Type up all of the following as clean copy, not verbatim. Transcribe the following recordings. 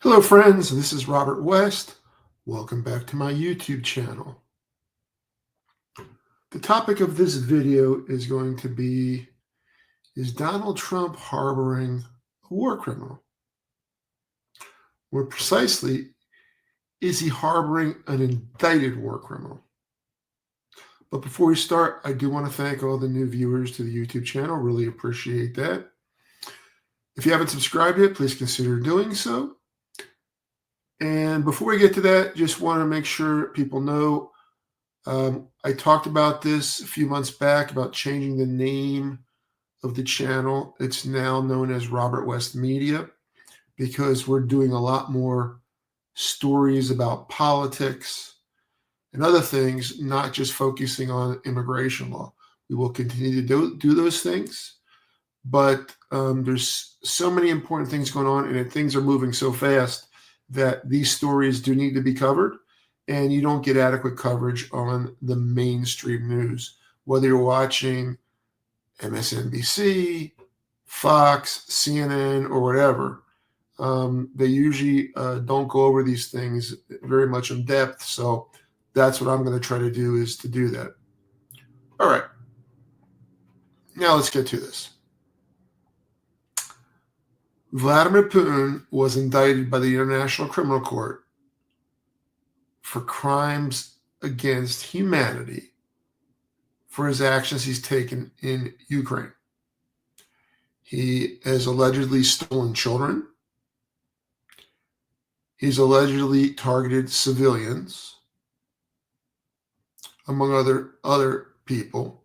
Hello friends, this is Robert West. Welcome back to my YouTube channel. The topic of this video is going to be, is Donald Trump harboring a war criminal? More precisely, is he harboring an indicted war criminal? But before we start, I do want to thank all the new viewers to the YouTube channel. Really appreciate that. If you haven't subscribed yet, please consider doing so. And before we get to that, just want to make sure people know, I talked about this a few months back about changing the name of the channel. It's now known as Robert West Media because we're doing a lot more stories about politics and other things, not just focusing on immigration law. We will continue to do those things, but there's so many important things going on, and things are moving so fast that these stories do need to be covered, and you don't get adequate coverage on the mainstream news. Whether you're watching MSNBC, Fox, CNN, or whatever, they usually don't go over these things very much in depth. So that's what I'm going to try to do, is to do that. All right. Now let's get to this. Vladimir Putin was indicted by the International Criminal Court for crimes against humanity for his actions he's taken in Ukraine. He has allegedly stolen children. He's allegedly targeted civilians, among other people.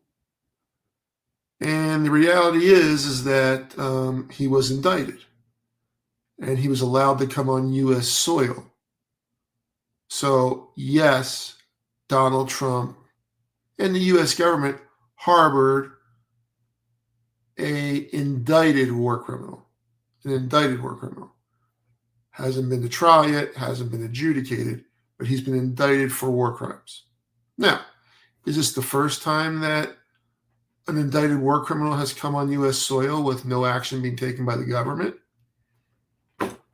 And the reality is that he was indicted, and he was allowed to come on U.S. soil. So yes, Donald Trump and the U.S. government harbored an indicted war criminal. An indicted war criminal. Hasn't been to trial yet, hasn't been adjudicated, but he's been indicted for war crimes. Now, is this the first time that an indicted war criminal has come on U.S. soil with no action being taken by the government?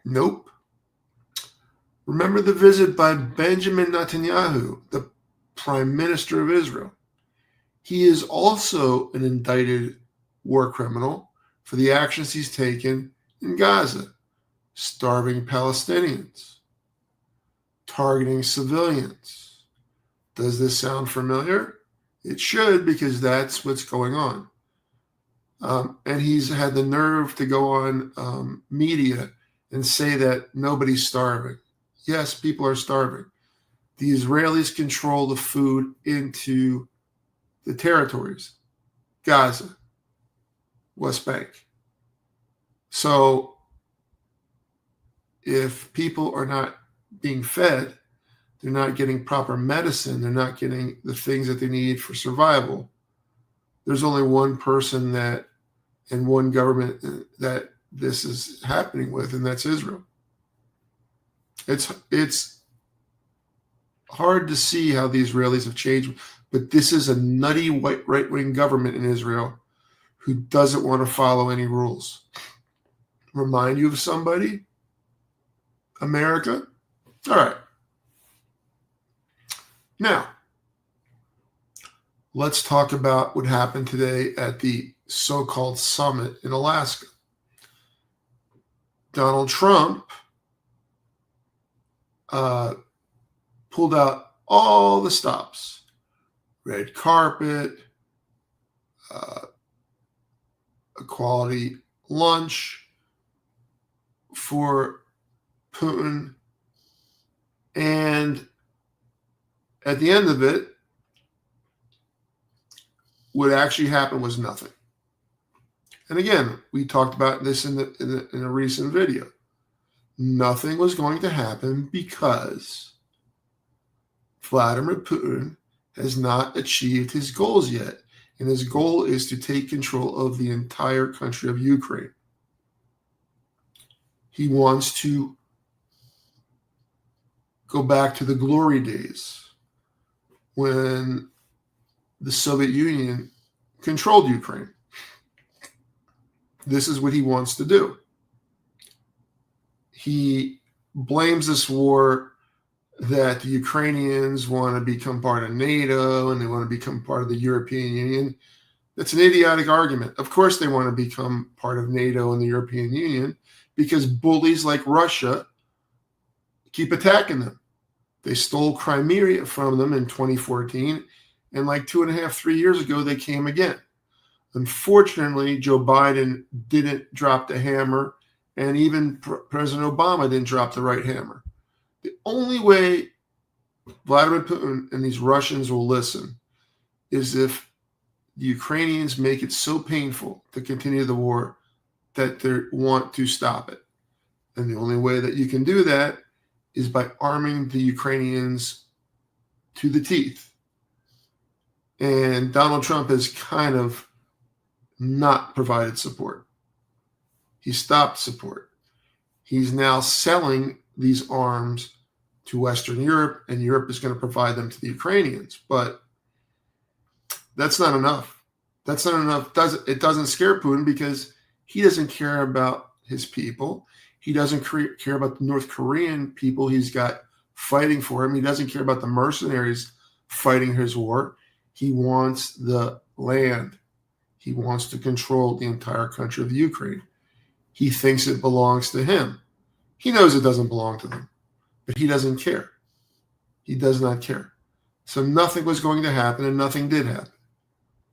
Nope. Remember the visit by Benjamin Netanyahu, the Prime Minister of Israel. He is also an indicted war criminal for the actions he's taken in Gaza, starving Palestinians, targeting civilians. Does this sound familiar? It should, because that's what's going on. And he's had the nerve to go on media and say that nobody's starving. Yes, people are starving. The Israelis control the food into the territories, Gaza, West Bank. So if people are not being fed, they're not getting proper medicine, they're not getting the things that they need for survival, there's only one person that, and one government that this is happening with, and that's Israel. It's hard to see how the Israelis have changed, but this is a nutty white right-wing government in Israel who doesn't want to follow any rules. Remind you of somebody? America? All right. Now, let's talk about what happened today at the so-called summit in Alaska. Donald Trump pulled out all the stops. Red carpet, a quality lunch for Putin, and at the end of it, what actually happened was nothing. And again, we talked about this in a recent video. Nothing was going to happen because Vladimir Putin has not achieved his goals yet. And his goal is to take control of the entire country of Ukraine. He wants to go back to the glory days when the Soviet Union controlled Ukraine. This is what he wants to do. He blames this war that the Ukrainians want to become part of NATO and they want to become part of the European Union. That's an idiotic argument. Of course they want to become part of NATO and the European Union because bullies like Russia keep attacking them. They stole Crimea from them in 2014, and like 2.5, 3 years ago, they came again. Unfortunately, Joe Biden didn't drop the hammer, and even President Obama didn't drop the right hammer. The only way Vladimir Putin and these Russians will listen is if the Ukrainians make it so painful to continue the war that they want to stop it. And the only way that you can do that is by arming the Ukrainians to the teeth. And Donald Trump has kind of not provided support. He stopped support. He's now selling these arms to Western Europe, and Europe is going to provide them to the Ukrainians. But that's not enough. That's not enough. It doesn't scare Putin because he doesn't care about his people. He doesn't care about the North Korean people he's got fighting for him. He doesn't care about the mercenaries fighting his war. He wants the land. He wants to control the entire country of the Ukraine. He thinks it belongs to him. He knows it doesn't belong to them, but he doesn't care. He does not care. So nothing was going to happen, and nothing did happen,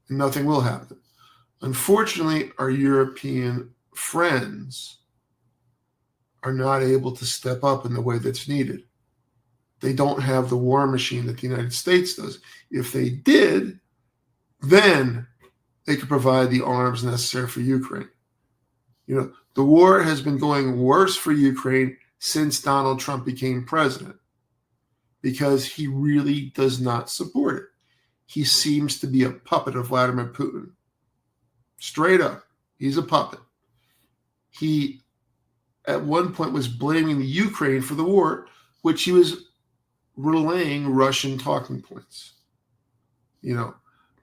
and nothing will happen. Unfortunately, our European friends are not able to step up in the way that's needed. They don't have the war machine that the United States does. If they did, then they could provide the arms necessary for Ukraine. The war has been going worse for Ukraine since Donald Trump became president because he really does not support it. He seems to be a puppet of Vladimir Putin. Straight up, he's a puppet. He, at one point, was blaming the Ukraine for the war, which he was relaying Russian talking points.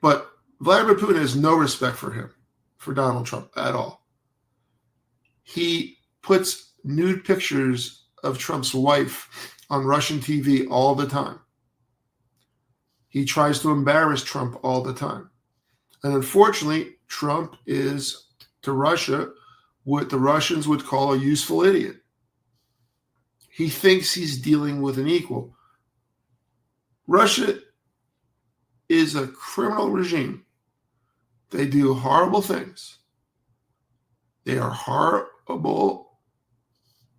But Vladimir Putin has no respect for him, for Donald Trump at all. He puts nude pictures of Trump's wife on Russian TV all the time. He tries to embarrass Trump all the time. And unfortunately, Trump is, to Russia, what the Russians would call a useful idiot. He thinks he's dealing with an equal. Russia is a criminal regime. They do horrible things. They are horrible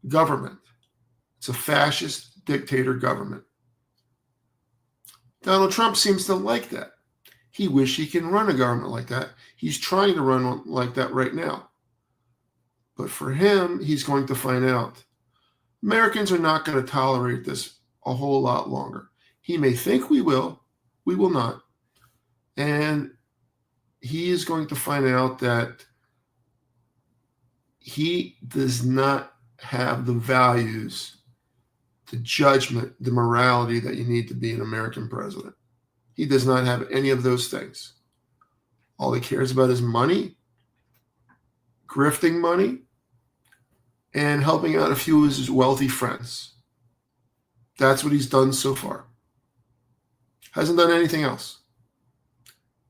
government. It's a fascist dictator government. Donald Trump seems to like that. He wishes he can run a government like that. He's trying to run one like that right now. But for him, he's going to find out. Americans are not going to tolerate this a whole lot longer. He may think we will not. And he is going to find out that he does not have the values, the judgment, the morality that you need to be an American president. He does not have any of those things. All he cares about is money, grifting money, and helping out a few of his wealthy friends. That's what he's done so far. Hasn't done anything else.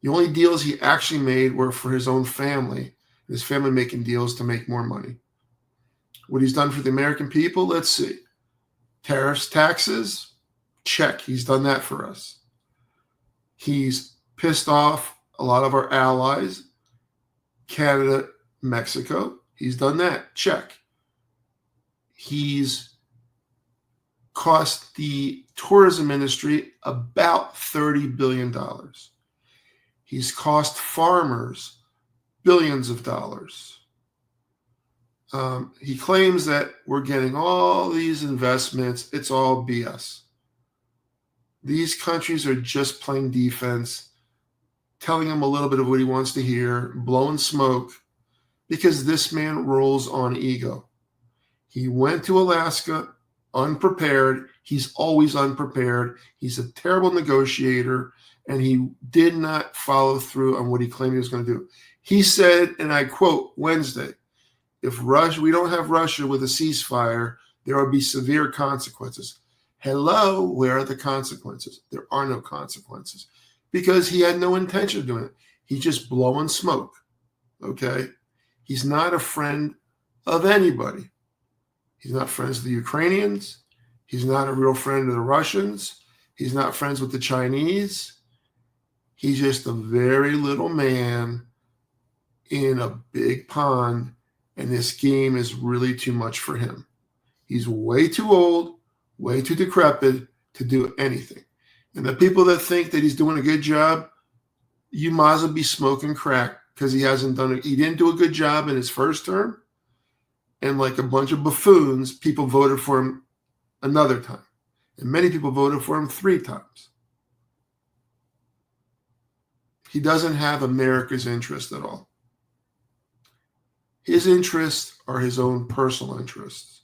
The only deals he actually made were for his own family, his family making deals to make more money. What he's done for the American people, let's see. Tariffs, taxes, check. He's done that for us. He's pissed off a lot of our allies, Canada, Mexico. He's done that, check. He's cost the tourism industry about $30 billion. He's cost farmers billions of dollars. He claims that we're getting all these investments. It's all BS. These countries are just playing defense, telling him a little bit of what he wants to hear, blowing smoke, because this man rolls on ego. He went to Alaska unprepared. He's always unprepared. He's a terrible negotiator, and he did not follow through on what he claimed he was going to do. He said, and I quote, Wednesday, if we don't have Russia with a ceasefire, There will be severe consequences. Hello, where are the consequences? There are no consequences because he had no intention of doing it. He's just blowing smoke, okay? He's not a friend of anybody. He's not friends with the Ukrainians. He's not a real friend of the Russians. He's not friends with the Chinese. He's just a very little man in a big pond, and this game is really too much for him. He's way too old, way too decrepit to do anything. And the people that think that he's doing a good job, you might as well be smoking crack because he hasn't done it. He didn't do a good job in his first term. And like a bunch of buffoons, people voted for him another time. And many people voted for him 3 times. He doesn't have America's interest at all. His interests are his own personal interests.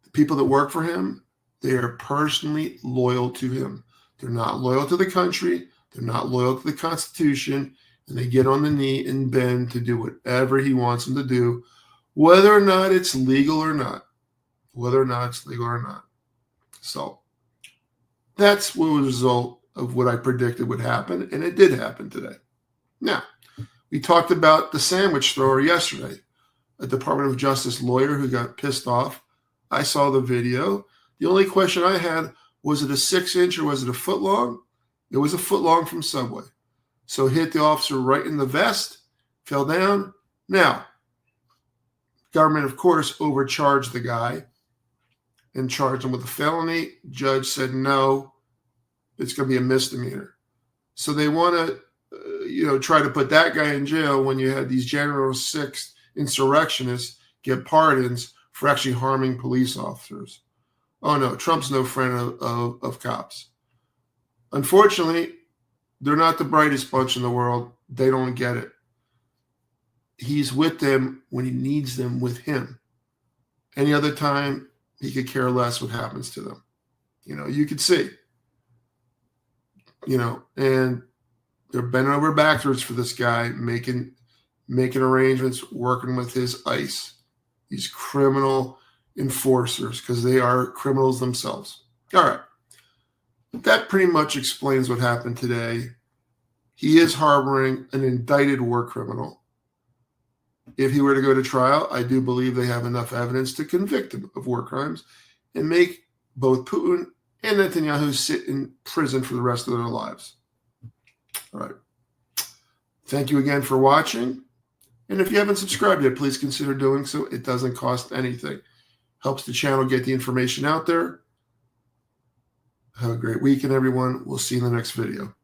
The people that work for him, they are personally loyal to him. They're not loyal to the country. They're not loyal to the Constitution. And they get on the knee and bend to do whatever he wants them to do, whether or not it's legal or not. Whether or not it's legal or not. So that's what was the result of what I predicted would happen, and it did happen today. Now, we talked about the sandwich thrower yesterday, a Department of Justice lawyer who got pissed off. I saw the video. The only question I had, was it a 6-inch or was it a foot long? It was a foot long from Subway. So it hit the officer right in the vest, fell down. Now, government, of course, overcharged the guy and charged him with a felony. Judge said, no, it's going to be a misdemeanor. So they want to, try to put that guy in jail when you had these January 6th insurrectionists get pardons for actually harming police officers. Oh, no, Trump's no friend of cops. Unfortunately, they're not the brightest bunch in the world. They don't get it. He's with them when he needs them with him. Any other time, he could care less what happens to them. You could see. And they're bending over backwards for this guy, making arrangements, working with his ICE, these criminal enforcers, because they are criminals themselves. All right. That pretty much explains what happened today. He is harboring an indicted war criminal. If he were to go to trial, I do believe they have enough evidence to convict him of war crimes and make both Putin and Netanyahu sit in prison for the rest of their lives. All right. Thank you again for watching. And if you haven't subscribed yet, please consider doing so. It doesn't cost anything. Helps the channel get the information out there. Have a great weekend, everyone. We'll see you in the next video.